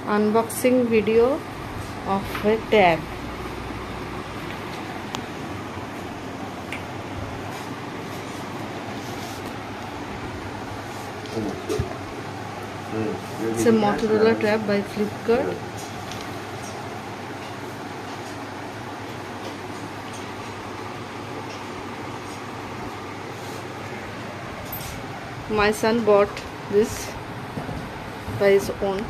Unboxing video of a tab. It's a Motorola tab by Flipkart. My son bought this by his own.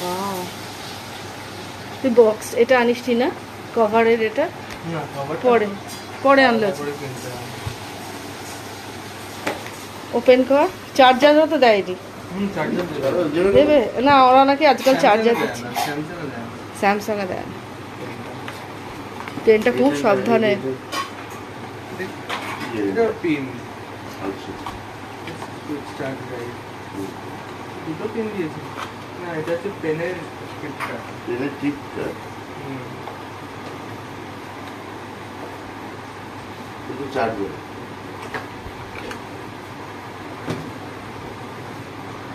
Wow. The box. এটা আনিসটি না কভারের এটা না cover পরে আনলো open কর চার্জারও তো দেয়নি চার্জার দেবে না ওরা নাকি আজকাল চার্জার দিচ্ছে স্যামসাং এ দেয় পেনটা খুব সাবধানে এটা পিন স্টার্ট গাইড দুটো পিন দিয়েছে না এটা হচ্ছে পেনের টিপটা শুধু চার্জার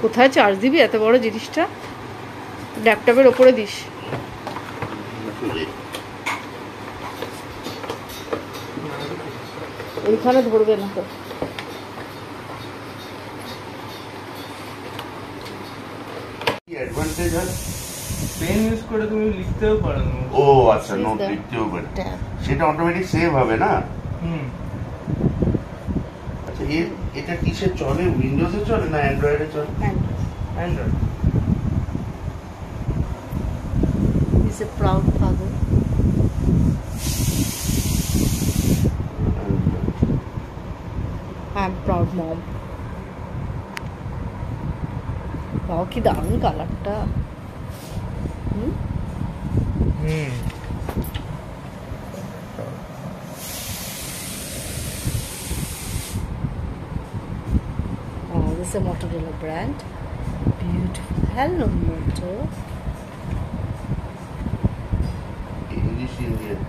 কোথায় চার্জ দিবি এত বড় জিনিসটা ল্যাপটপের উপরে দিস এইখানে ধরবে না তো কি অ্যাডভান্টেজ হয় পেন ইউজ করে তুমি লিখতেও পারো ও আচ্ছা নোট লিখতেও পারো সেটা অটোমেটিক সেভ হবে না আচ্ছা এটা কিসে চলে উইন্ডোজে চলে না অ্যান্ড্রয়েডে চলে Android He's a proud father. I'm proud mom. Wow, কি দারুণ কালারটা Oh, this is a Motorola brand. Beautiful. Hello, Moto. English Indian